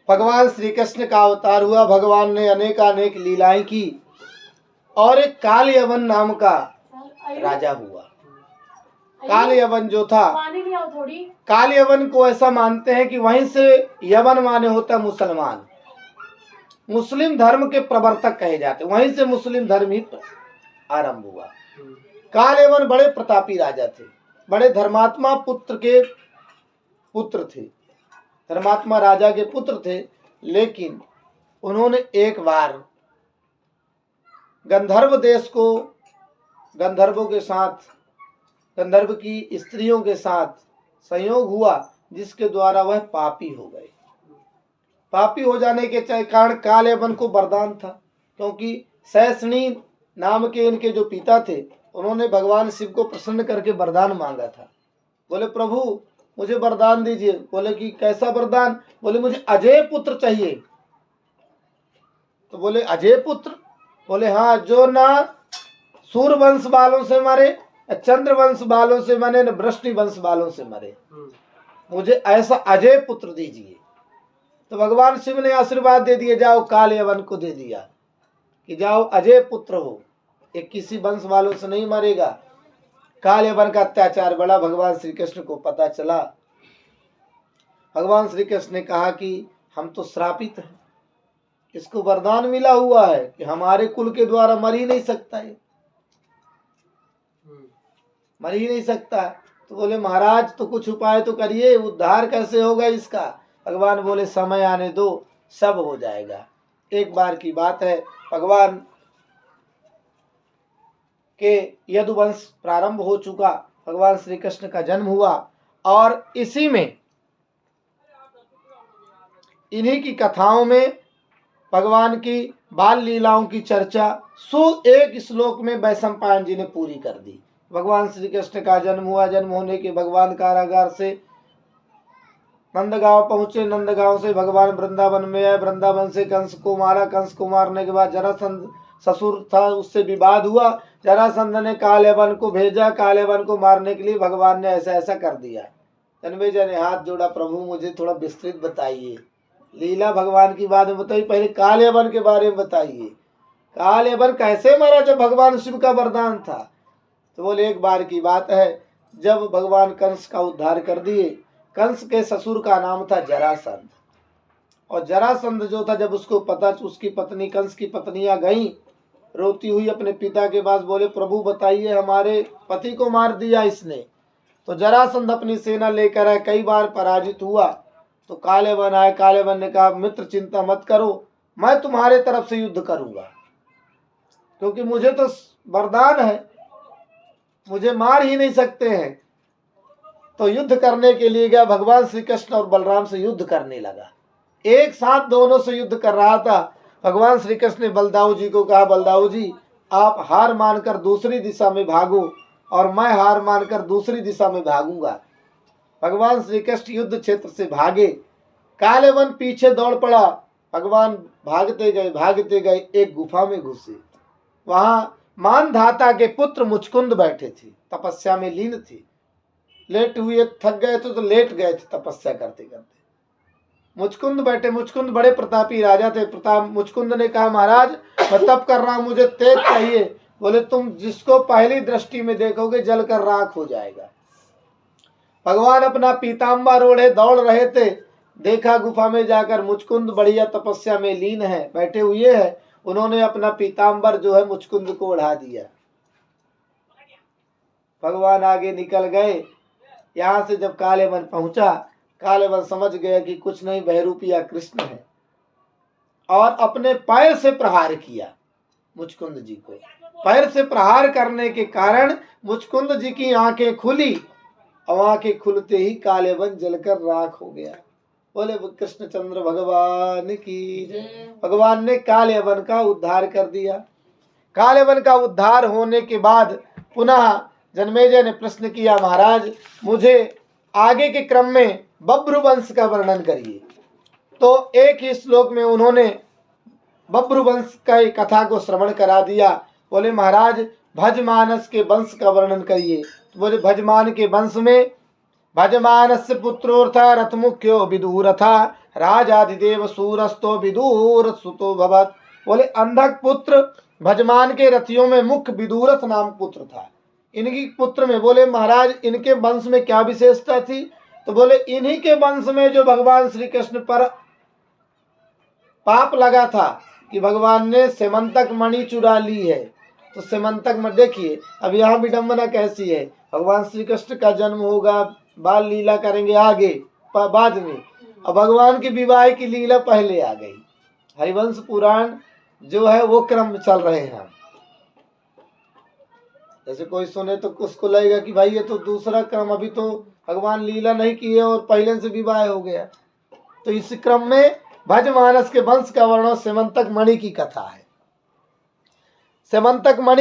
भगवान श्री कृष्ण का अवतार हुआ। भगवान ने अनेकानेक लीलाएं की और एक काल यवन नाम का राजा हुआ। काल यवन जो था, काल यवन को ऐसा मानते हैं कि वहीं से यवन माने होता मुसलमान, मुस्लिम धर्म के प्रवर्तक कहे जाते, वहीं से मुस्लिम धर्म ही आरंभ हुआ। काल यवन बड़े प्रतापी राजा थे, बड़े धर्मात्मा पुत्र के पुत्र थे, धर्मात्मा राजा के पुत्र थे। लेकिन उन्होंने एक बार गंधर्व देश को, गंधर्वों के साथ, गंधर्व की स्त्रियों के साथ संयोग हुआ, जिसके द्वारा वह पापी हो गए। पापी हो जाने के कारण काल यवन को वरदान था, क्योंकि सैसनी नाम के इनके जो पिता थे, उन्होंने भगवान शिव को प्रसन्न करके वरदान मांगा था। बोले प्रभु मुझे वरदान दीजिए। बोले कि कैसा वरदान? बोले मुझे अजय पुत्र चाहिए। तो बोले अजय पुत्र? बोले हाँ, जो ना सूर्य वंश वालों से मरे, चंद्र वंश वालों से मरे, न वृष्णि वंश वालों से मरे, मुझे ऐसा अजय पुत्र दीजिए। तो भगवान शिव ने आशीर्वाद दे दिए, जाओ काल यवन को दे दिया कि जाओ अजय पुत्र हो, एक किसी वंश वालों से नहीं मरेगा। काल यवन का अत्याचार बड़ा भगवान श्री कृष्ण को पता चला। भगवान श्री कृष्ण ने कहा कि हम तो श्रापित हैं, इसको वरदान मिला हुआ है कि हमारे कुल के द्वारा मर ही नहीं सकता है, मर ही नहीं सकता। तो बोले महाराज तो कुछ उपाय तो करिए, उद्धार कैसे होगा इसका? भगवान बोले समय आने दो, सब हो जाएगा। एक बार की बात है, भगवान के यदुवंश प्रारंभ हो चुका, भगवान श्री कृष्ण का जन्म हुआ और इसी में, इन्हीं की कथाओं में भगवान की बाल लीलाओं की चर्चा 101 श्लोक में वैशंपायन जी ने पूरी कर दी। भगवान श्री कृष्ण का जन्म हुआ, जन्म होने के भगवान कारागार से नंदगांव पहुंचे, नंदगांव से भगवान वृंदावन में आए, वृंदावन से कंस को मारा, कंस को मारने के बाद जरासंध ससुर था, उससे विवाद हुआ। जरासंध ने काल यवन को भेजा, काल यवन को मारने के लिए। भगवान ने ऐसा ऐसा कर दिया। जन्मेजय ने हाथ जोड़ा, प्रभु मुझे थोड़ा विस्तृत बताइए, लीला भगवान की बात में बताइए, पहले काल यवन के बारे में बताइए, काल यवन कैसे मारा जब भगवान शिव का वरदान था? तो बोले एक बार की बात है, जब भगवान कंस का उद्धार कर दिए। कंस के ससुर का नाम था जरासंध, और जरासंध जो था, जब उसको पता, उसकी पत्नी, कंस की पत्नियां गई रोती हुई अपने पिता के पास, बोले प्रभु बताइए हमारे पति को मार दिया इसने। तो जरासंध अपनी सेना लेकर आए, कई बार पराजित हुआ। तो काल यवन आए, काल यवन ने कहा मित्र चिंता मत करो, मैं तुम्हारे तरफ से युद्ध करूंगा, क्योंकि मुझे तो वरदान है, मुझे मार ही नहीं सकते हैं। तो युद्ध करने के लिए गया, भगवान श्री कृष्ण और बलराम से युद्ध करने लगा। एक साथ दोनों से युद्ध कर रहा था। भगवान श्री कृष्ण ने बलदाऊ जी को कहा, बलदाऊ जी आप हार मानकर दूसरी दिशा में भागो और मैं हार मानकर दूसरी दिशा में भागूंगा। भगवान श्री कृष्ण युद्ध क्षेत्र से भागे, काल यवन पीछे दौड़ पड़ा। भगवान भागते गए, एक गुफा में घुसे। वहां मानधाता के पुत्र मुचकुंद बैठे थे, तपस्या में लीन थे, लेट हुए, थक गए तो लेट गए थे तपस्या करते करते। मुचकुंद बैठे, मुचकुंद बड़े प्रतापी राजा थे। मुचकुंद ने कहा महाराज मैं तप कर रहा हूं, मुझे तेज चाहिए। बोले तुम जिसको पहली दृष्टि में देखोगे जलकर राख हो जाएगा। भगवान अपना पीताम्बर ओढ़े दौड़ रहे थे, देखा गुफा में जाकर मुचकुंद बढ़िया तपस्या में लीन है, बैठे हुए हैं। उन्होंने अपना पीताम्बर जो है मुचकुंद को ओढ़ा दिया। भगवान आगे निकल गए। यहाँ से जब काल यवन पहुंचा, काल यवन समझ गया कि कुछ नहीं, बहरूपिया कृष्ण है, और अपने पैर से प्रहार किया मुचकुंद जी को। पैर से प्रहार करने के कारण मुचकुंद जी की आंखें खुली, और आंखें खुलते ही काल यवन जलकर राख हो गया। बोले कृष्णचंद्र भगवान की जय। भगवान ने काल यवन का उद्धार कर दिया। काल यवन का उद्धार होने के बाद पुनः जन्मेजय ने प्रश्न किया महाराज मुझे आगे के क्रम में बब्रू वंश का वर्णन करिए। तो एक ही श्लोक में उन्होंने बब्रू वंश का कथा को श्रवण करा दिया। बोले महाराज भजमानस के वंश का वर्णन करिए। तो बोले भजमान के वंश में भजमानस्य पुत्रो था रथमुख्यो विदुर था राजाधिदेव सूरस्तो विदूर सुतो भवत। बोले अंधक पुत्र भजमान के रथियों में मुख्य विदूरथ नाम पुत्र था। इनकी पुत्र में बोले महाराज इनके वंश में क्या विशेषता थी, तो बोले इन्हीं के वंश में जो भगवान श्री कृष्ण पर पाप लगा था कि भगवान ने सेमंतक मणि चुरा ली है। तो सेमंतक में देखिए अब यहाँ विडंबना कैसी है, भगवान श्री कृष्ण का जन्म होगा, बाल लीला करेंगे आगे बाद में, अब भगवान के विवाह की लीला पहले आ गई। हरिवंश पुराण जो है वो क्रम चल रहे हैं। जैसे कोई सुने तो उसको लगेगा कि भाई ये तो दूसरा क्रम, अभी तो भगवान लीला नहीं किए और पहले से विवाह हो गया। तो इस क्रम में भजमानस के वंश का वर्णन सेमंतक मणि की कथा है। सेमंतक मणि